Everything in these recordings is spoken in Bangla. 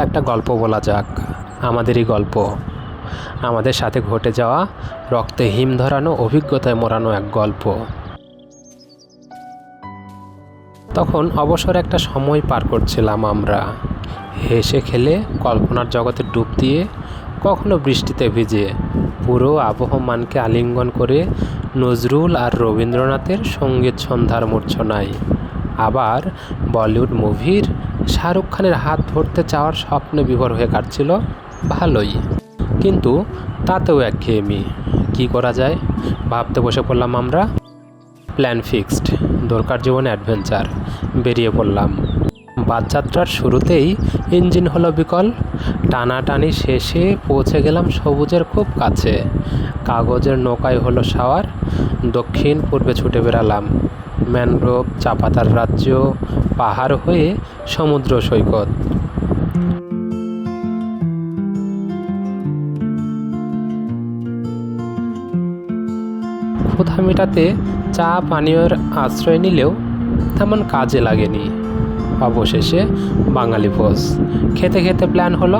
একটা গল্প বলা যাক, আমাদেরই গল্প, আমাদের সাথে ঘটে যাওয়া রক্তে হিম ধরানো অভিজ্ঞতায় মোড়ানো এক গল্প। তখন অবসর একটা সময় পার করছিলাম আমরা, হেসে খেলে কল্পনার জগতে ডুব দিয়ে, কখনো বৃষ্টিতে ভিজে, পুরো আবহমানকে আলিঙ্গন করে নজরুল আর রবীন্দ্রনাথের সঙ্গীত সন্ধ্যার মূর্ছনায়। আবার বলিউড মুভির শাহরুখ খানের হাত ধরতে চাওয়ার স্বপ্নে বিভোর হয়ে কাটছিল ভালোই, কিন্তু তাতেও একঘেয়েমি। কী করা যায় ভাবতে বসে পড়লাম আমরা। প্ল্যান ফিক্সড, দরকার জীবনে অ্যাডভেঞ্চার। বেরিয়ে পড়লাম। বাসযাত্রার শুরুতেই ইঞ্জিন হলো বিকল, টানাটানি শেষে পৌঁছে গেলাম সবুজের খুব কাছে। কাগজের নৌকায় হলো সাওয়ার, দক্ষিণ পূর্বে ছুটে বেড়ালাম। ম্যানগ্রোভ, চা পাতার রাজ্য, পাহাড় হয়ে সমুদ্র সৈকত। ক্ষুধা মেটাতে চা পানীয়ের আশ্রয় নিলেও তেমন কাজে লাগেনি। অবশেষে বাঙালি ভোজ খেতে খেতে প্ল্যান হলো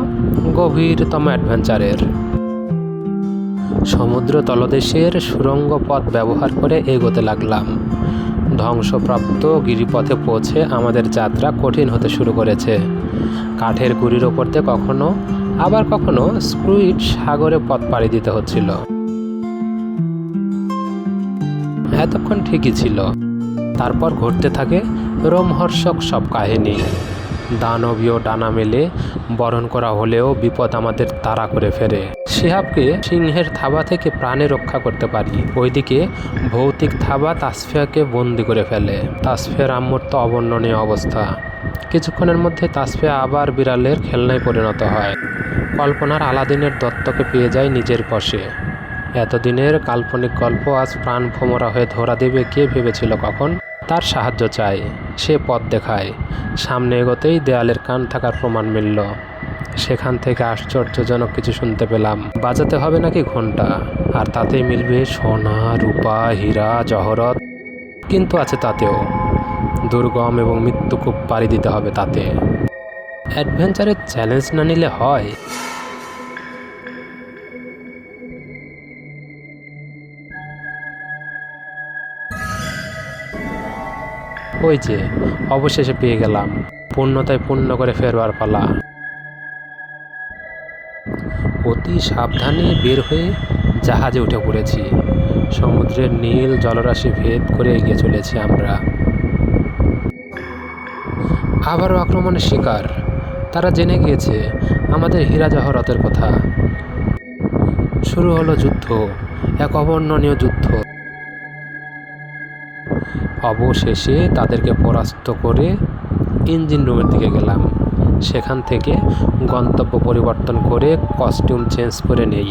গভীরতম অ্যাডভেঞ্চারের। সমুদ্র তলদেশের সুড়ঙ্গ পথ ব্যবহার করে এগোতে লাগলাম। ধ্বংসপ্রাপ্ত গিরিপথে পৌঁছে আমাদের যাত্রা কঠিন হতে শুরু করেছে। কাঠের গুঁড়ির ওপর দিয়ে কখনো আবার কখনো স্ক্রুইড সাগরে পথ পাড়ি দিতে হচ্ছিল। এতক্ষণ ঠিকই ছিল, তারপর ঘটতে থাকে রোমহর্ষক সব কাহিনী। দানবীয় ডানা মেলে বরণ করা হলেও বিপদ আমাদের তাড়া করে ফেরে। শিহাবকে সিংহের থাবা থেকে প্রাণে রক্ষা করতে পারি, ওইদিকে ভৌতিক থাবা তাসফিয়াকে বন্দি করে ফেলে। তাসফিয়ার আম্মুর তো অবর্ণনীয় অবস্থা। কিছুক্ষণের মধ্যে তাসফিয়া আবার বিড়ালের খেলনায় পরিণত হয়। কল্পনার আলাদিনের দত্তকে পেয়ে যায় নিজের বশে। এতদিনের কাল্পনিক গল্প আজ প্রাণভোমরা হয়ে ধরা দেবে কে ভেবেছিল কখন। তার সাহায্য চাই, সে পথ দেখায়। সামনে এগোতেই দেয়ালের কান থাকার প্রমাণ মিলল। সেখান থেকে আশ্চর্যজনক কিছু শুনতে পেলাম। বাজাতে হবে নাকি ঘণ্টা, আর তাতেই মিলবে সোনা, রূপা, হীরা, জহরত। কিন্তু আছে তাতেও দুর্গম এবং মৃত্যুকূপ পাড়ি দিতে হবে। তাতে অ্যাডভেঞ্চারের চ্যালেঞ্জ না নিলে হয়? ওই যে অবশেষে পেয়ে গেলাম। পূর্ণতায় পূর্ণ করে ফেরবার পালা। অতি সাবধানে বের হয়ে জাহাজে উঠে পড়েছি। সমুদ্রের নীল জলরাশি ভেদ করে এগিয়ে চলেছি আমরা। আবারও আক্রমণের শিকার। তারা জেনে গিয়েছে আমাদের হীরা জহরতের কথা। শুরু হলো যুদ্ধ, এক অবর্ণনীয় যুদ্ধ। অবশেষে তাদেরকে পরাস্ত করে ইঞ্জিন রুমের দিকে গেলাম। সেখান থেকে গন্তব্য পরিবর্তন করে কস্টিউম চেঞ্জ করে নেই।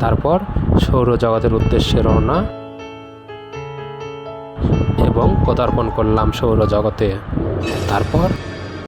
তারপর সৌরজগতের উদ্দেশ্যে রওনা এবং পদার্পণ করলাম সৌরজগতে। তারপর